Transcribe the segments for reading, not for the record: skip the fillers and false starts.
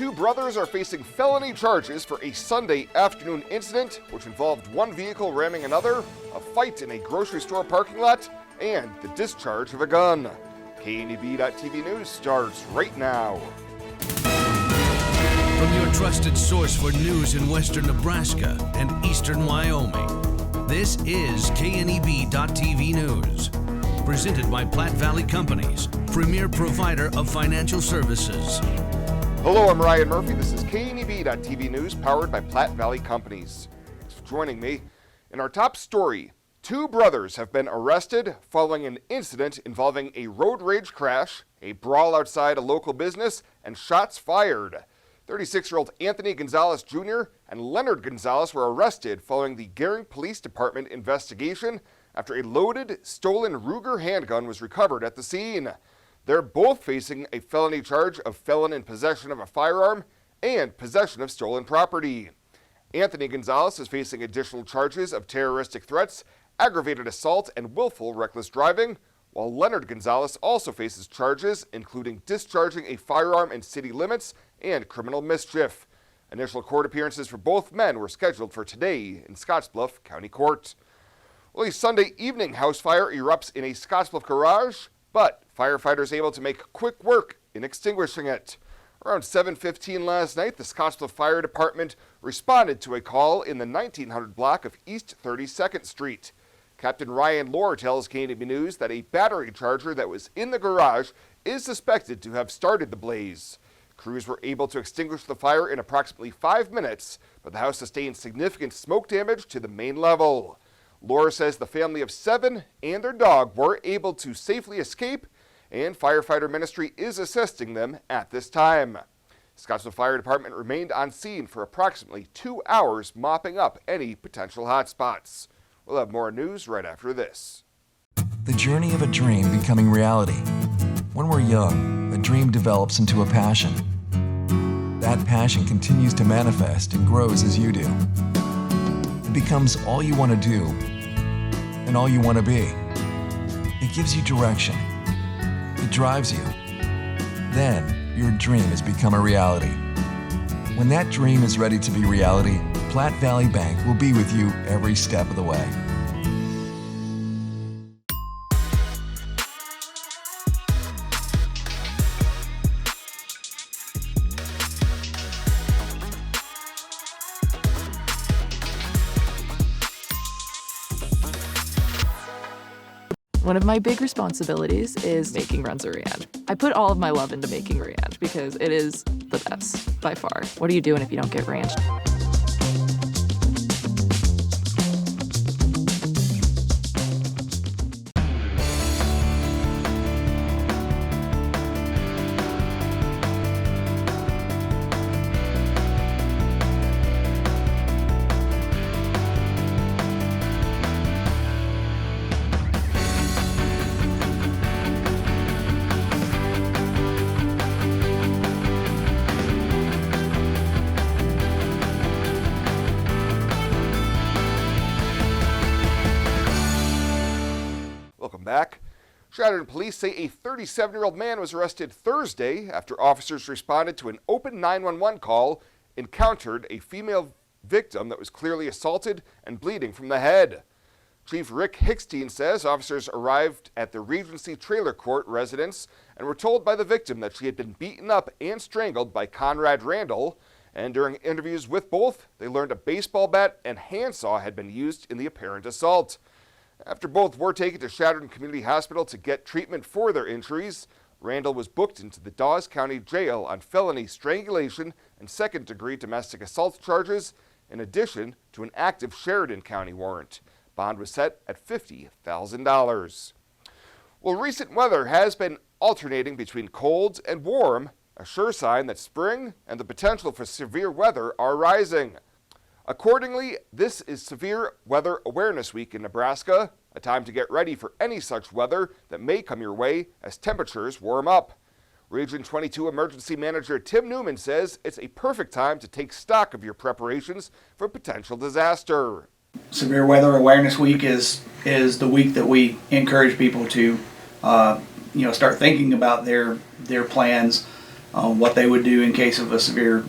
Two brothers are facing felony charges for a Sunday afternoon incident which involved one vehicle ramming another, a fight in a grocery store parking lot, and the discharge of a gun. KNEB.TV News starts right now. From your trusted source for news in western Nebraska and eastern Wyoming, this is KNEB.TV News. Presented by Platte Valley Companies, premier provider of financial services. Hello, I'm Ryan Murphy. This is KNEB.TV News powered by Platte Valley Companies. Thanks for joining me. In our top story, two brothers have been arrested following an incident involving a road rage crash, a brawl outside a local business, and shots fired. 36-year-old Anthony Gonzalez Jr. and Leonard Gonzalez were arrested following the Gering Police Department investigation after a loaded, stolen Ruger handgun was recovered at the scene. They're both facing a felony charge of felon in possession of a firearm and possession of stolen property. Anthony Gonzalez is facing additional charges of terroristic threats, aggravated assault, and willful reckless driving, while Leonard Gonzalez also faces charges including discharging a firearm in city limits and criminal mischief. Initial court appearances for both men were scheduled for today in Scottsbluff County Court. Well, a Sunday evening house fire erupts in a Scottsbluff garage, but firefighters able to make quick work in extinguishing it. Around 7:15 last night, the Scottsbluff Fire Department responded to a call in the 1900 block of East 32nd Street. Captain Ryan Lohr tells KNEB News that a battery charger that was in the garage is suspected to have started the blaze. Crews were able to extinguish the fire in approximately 5 minutes, but the house sustained significant smoke damage to the main level. Lohr says the family of 7 and their dog were able to safely escape, and firefighter ministry is assisting them at this time. Scottsbluff Fire Department remained on scene for approximately 2 hours, mopping up any potential hotspots. We'll have more news right after this. The journey of a dream becoming reality. When we're young, a dream develops into a passion. That passion continues to manifest and grows as you do. It becomes all you want to do and all you want to be. It gives you direction. It drives you. Then your dream has become a reality. When that dream is ready to be reality, Platte Valley Bank will be with you every step of the way. One of my big responsibilities is making Renzo-Rand. I put all of my love into making Rand because it is the best by far. What are you doing if you don't get Rand? Welcome back. Chadron police say a 37-year-old man was arrested Thursday after officers responded to an open 911 call, encountered a female victim that was clearly assaulted and bleeding from the head. Chief Rick Hickstein says officers arrived at the Regency Trailer Court residence and were told by the victim that she had been beaten up and strangled by Conrad Randall, and during interviews with both, they learned a baseball bat and handsaw had been used in the apparent assault. After both were taken to Chadron Community Hospital to get treatment for their injuries, Randall was booked into the Dawes County Jail on felony strangulation and second-degree domestic assault charges, in addition to an active Sheridan County warrant. Bond was set at $50,000. Well, recent weather has been alternating between cold and warm, a sure sign that spring and the potential for severe weather are rising. Accordingly, this is Severe Weather Awareness Week in Nebraska, a time to get ready for any such weather that may come your way as temperatures warm up. Region 22 Emergency Manager Tim Newman says it's a perfect time to take stock of your preparations for potential disaster. Severe Weather Awareness Week is the week that we encourage people to start thinking about their plans what they would do in case of a severe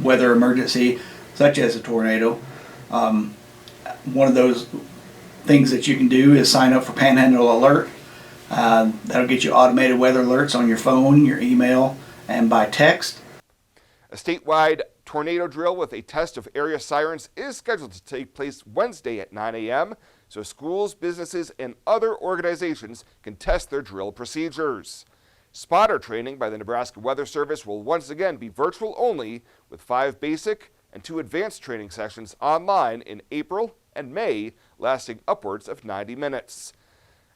weather emergency, such as a tornado. One of those things that you can do is sign up for Panhandle Alert. That'll get you automated weather alerts on your phone, your email, and by text. A statewide tornado drill with a test of area sirens is scheduled to take place Wednesday at 9 a.m., so schools, businesses, and other organizations can test their drill procedures. Spotter training by the Nebraska Weather Service will once again be virtual only, with 5 basic and 2 advanced training sessions online in April and May, lasting upwards of 90 minutes.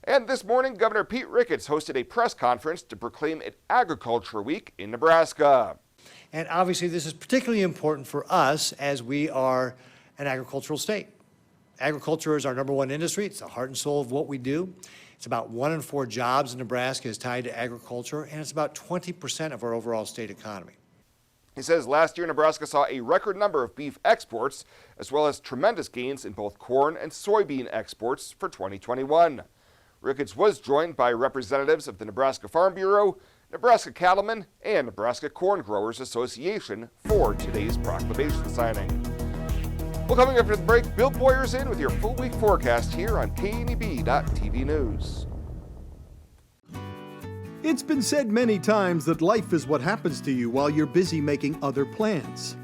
And this morning, Governor Pete Ricketts hosted a press conference to proclaim it Agriculture Week in Nebraska. And obviously this is particularly important for us as we are an agricultural state. Agriculture is our #1 industry. It's the heart and soul of what we do. It's about 1 in 4 jobs in Nebraska is tied to agriculture, and it's about 20% of our overall state economy. He says last year Nebraska saw a record number of beef exports, as well as tremendous gains in both corn and soybean exports for 2021. Ricketts was joined by representatives of the Nebraska Farm Bureau, Nebraska Cattlemen, and Nebraska Corn Growers Association for today's proclamation signing. Well, coming up after the break, Bill Boyer's in with your full week forecast here on KNEB.TV News. It's been said many times that life is what happens to you while you're busy making other plans.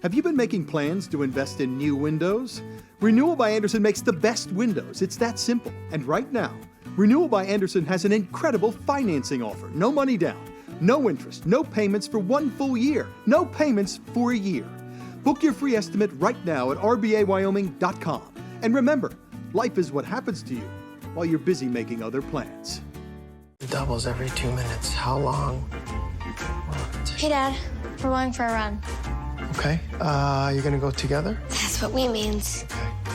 Have you been making plans to invest in new windows? Renewal by Andersen makes the best windows. It's that simple. And right now, Renewal by Andersen has an incredible financing offer. No money down, no interest, no payments for 1 full year, no payments for a year. Book your free estimate right now at rbawyoming.com. And remember, life is what happens to you while you're busy making other plans. It doubles every 2 minutes. How long? Hey, Dad. We're going for a run. Okay. You're gonna go together? That's what we means.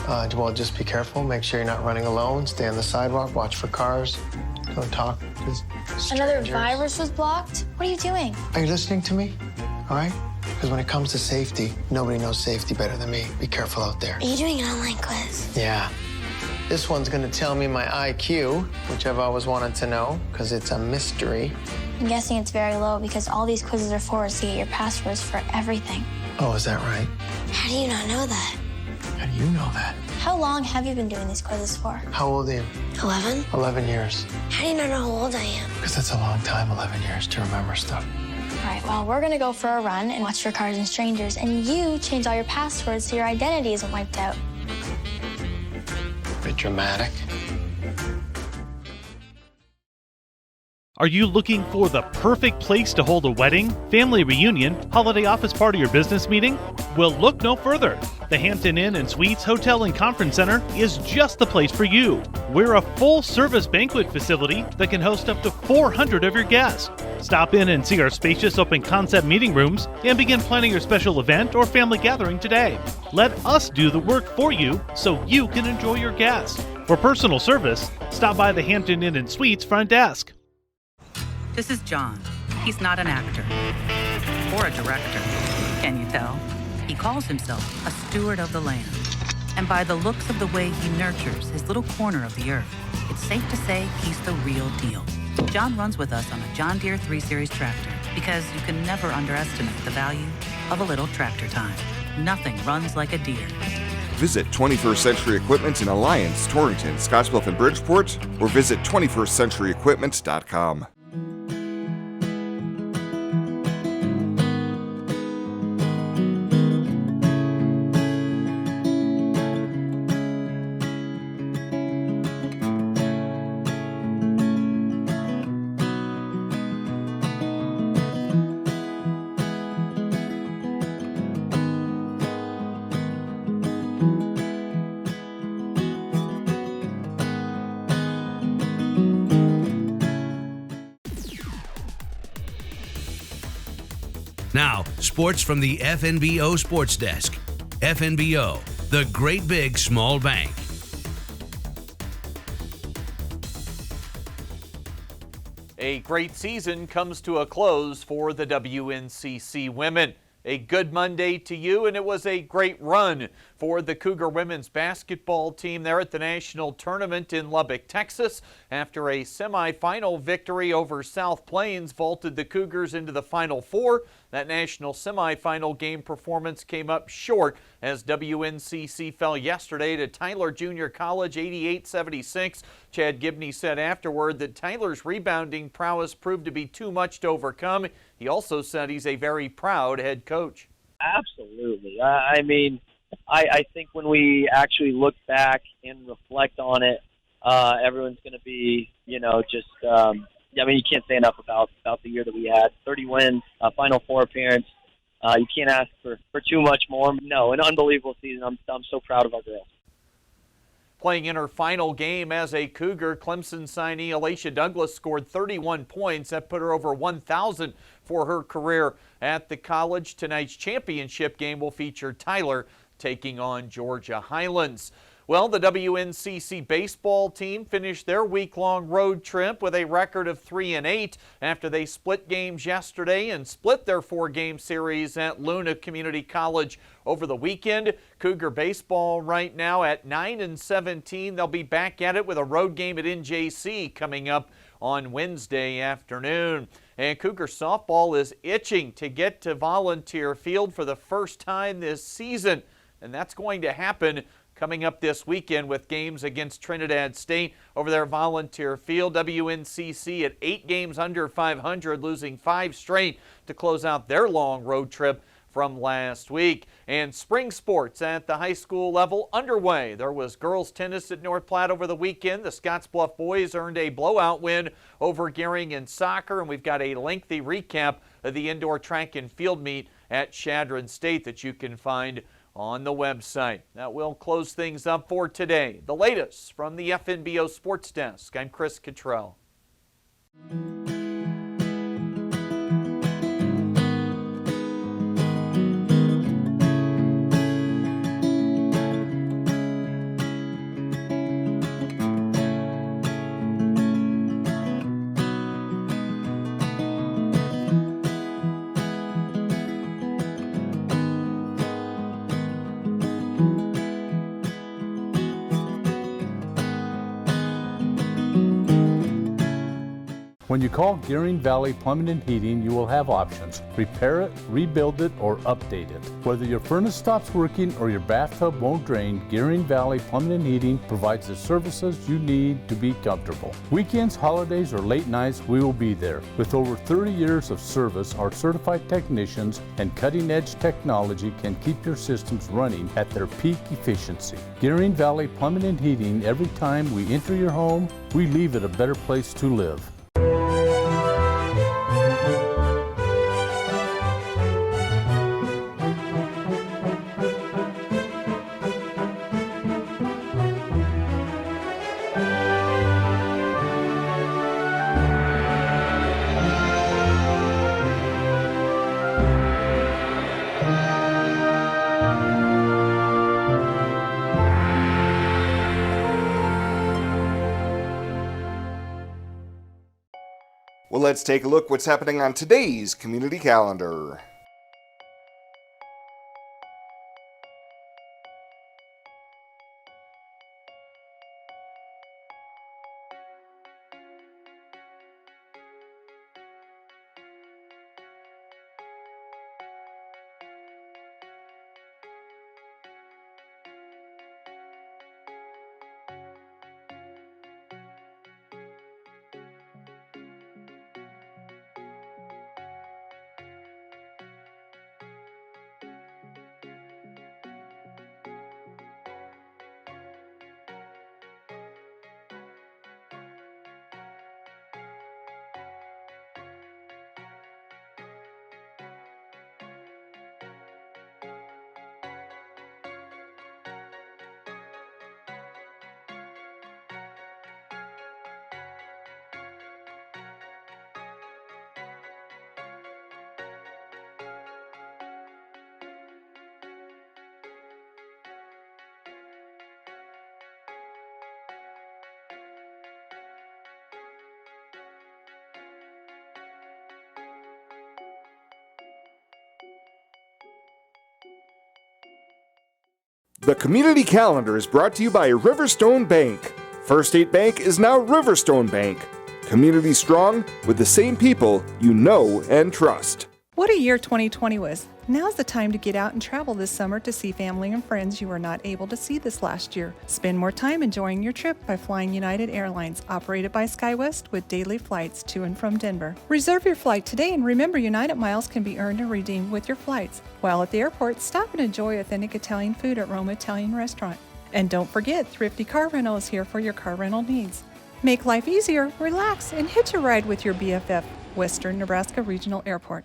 Okay. Well, just be careful. Make sure you're not running alone. Stay on the sidewalk. Watch for cars. Don't talk to strangers. Another virus was blocked? What are you doing? Are you listening to me? All right? Because when it comes to safety, nobody knows safety better than me. Be careful out there. Are you doing an online quiz? Yeah. This one's gonna tell me my IQ, which I've always wanted to know, because it's a mystery. I'm guessing it's very low because all these quizzes are for us to get your passwords for everything. Oh, is that right? How do you not know that? How do you know that? How long have you been doing these quizzes for? How old are you? 11? 11 years. How do you not know how old I am? Because that's a long time, 11 years, to remember stuff. All right, well, we're gonna go for a run and watch for cars and strangers, and you change all your passwords so your identity isn't wiped out. Bit dramatic. Are you looking for the perfect place to hold a wedding, family reunion, holiday office party, or business meeting? Well, look no further. The Hampton Inn and Suites Hotel and Conference Center is just the place for you. We're a full-service banquet facility that can host up to 400 of your guests. Stop in and see our spacious open-concept meeting rooms and begin planning your special event or family gathering today. Let us do the work for you so you can enjoy your guests. For personal service, stop by the Hampton Inn and Suites front desk. This is John. He's not an actor or a director. Can you tell? He calls himself a steward of the land. And by the looks of the way he nurtures his little corner of the earth, it's safe to say he's the real deal. John runs with us on a John Deere 3 Series tractor because you can never underestimate the value of a little tractor time. Nothing runs like a Deere. Visit 21st Century Equipment in Alliance, Torrington, Scottsbluff, and Bridgeport, or visit 21stcenturyequipment.com. Now, sports from the FNBO Sports Desk. FNBO, the great big small bank. A great season comes to a close for the WNCC women. A good Monday to you, and it was a great run for the Cougar women's basketball team there at the national tournament in Lubbock, Texas. After a semifinal victory over South Plains vaulted the Cougars into the Final Four. That national semifinal game performance came up short as WNCC fell yesterday to Tyler Junior College 88-76. Chad Gibney said afterward that Tyler's rebounding prowess proved to be too much to overcome. He also said he's a very proud head coach. Absolutely. I think when we actually look back and reflect on it, everyone's going to be, you can't say enough about the year that we had. 30 wins, Final Four appearance. You can't ask for too much more. No, an unbelievable season. I'm so proud of our girls. Playing in her final game as a Cougar, Clemson signee Alacia Douglas scored 31 points. That put her over 1,000 for her career at the college. Tonight's championship game will feature Tyler taking on Georgia Highlands. Well, the WNCC baseball team finished their week-long road trip with a record of 3-8 after they split games yesterday and split their 4-game series at Luna Community College over the weekend. Cougar baseball right now at 9-17. They'll be back at it with a road game at NJC coming up on Wednesday afternoon. And Cougar softball is itching to get to Volunteer Field for the first time this season, and that's going to happen coming up this weekend with games against Trinidad State over their Volunteer Field. WNCC at 8 games under 500, losing 5 straight to close out their long road trip from last week. And spring sports at the high school level underway. There was girls tennis at North Platte over the weekend. The Scottsbluff boys earned a blowout win over Gehring in soccer, and we've got a lengthy recap of the indoor track and field meet at Chadron State that you can find on the website. That will close things up for today. The latest from the FNBO Sports Desk. I'm Chris Cottrell. When you call Gehring Valley Plumbing and Heating, you will have options. Repair it, rebuild it, or update it. Whether your furnace stops working or your bathtub won't drain, Gehring Valley Plumbing and Heating provides the services you need to be comfortable. Weekends, holidays, or late nights, we will be there. With over 30 years of service, our certified technicians and cutting-edge technology can keep your systems running at their peak efficiency. Gehring Valley Plumbing and Heating, every time we enter your home, we leave it a better place to live. Well, let's take a look what's happening on today's community calendar. The Community Calendar is brought to you by Riverstone Bank. First State Bank is now Riverstone Bank. Community strong with the same people you know and trust. What a year 2020 was. Now's the time to get out and travel this summer to see family and friends you were not able to see this last year. Spend more time enjoying your trip by flying United Airlines, operated by SkyWest with daily flights to and from Denver. Reserve your flight today and remember United miles can be earned and redeemed with your flights. While at the airport, stop and enjoy authentic Italian food at Roma Italian Restaurant. And don't forget, Thrifty Car Rental is here for your car rental needs. Make life easier, relax, and hitch a ride with your BFF, Western Nebraska Regional Airport.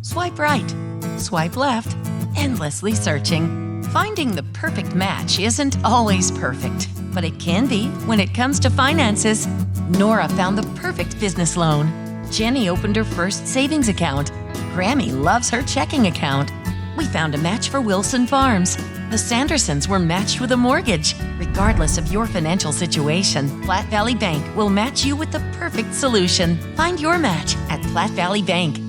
Swipe right, swipe left, endlessly searching. Finding the perfect match isn't always perfect, but it can be when it comes to finances. Nora found the perfect business loan. Jenny opened her first savings account. Grammy loves her checking account. We found a match for Wilson Farms. The Sandersons were matched with a mortgage. Regardless of your financial situation, Platte Valley Bank will match you with the perfect solution. Find your match at Platte Valley Bank.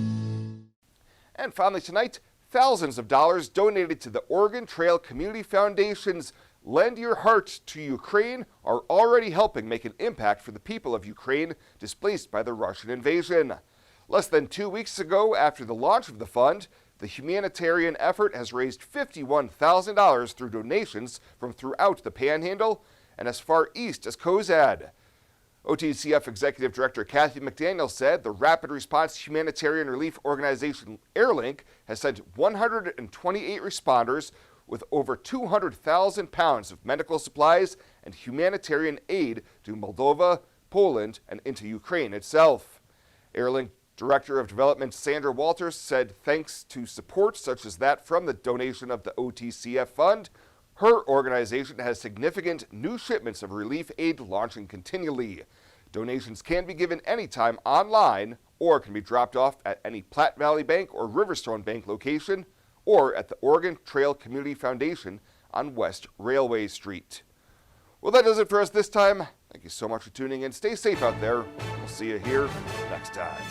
And finally tonight, thousands of dollars donated to the Oregon Trail Community Foundation's Lend Your Heart to Ukraine are already helping make an impact for the people of Ukraine displaced by the Russian invasion. Less than 2 weeks ago, after the launch of the fund, the humanitarian effort has raised $51,000 through donations from throughout the Panhandle and as far east as Cozad. OTCF Executive Director Kathy McDaniel said the rapid response humanitarian relief organization Airlink has sent 128 responders with over 200,000 pounds of medical supplies and humanitarian aid to Moldova, Poland, and into Ukraine itself. Airlink Director of Development Sandra Walters said thanks to support such as that from the donation of the OTCF fund, her organization has significant new shipments of relief aid launching continually. Donations can be given anytime online or can be dropped off at any Platte Valley Bank or Riverstone Bank location or at the Oregon Trail Community Foundation on West Railway Street. Well, that does it for us this time. Thank you so much for tuning in. Stay safe out there. We'll see you here next time.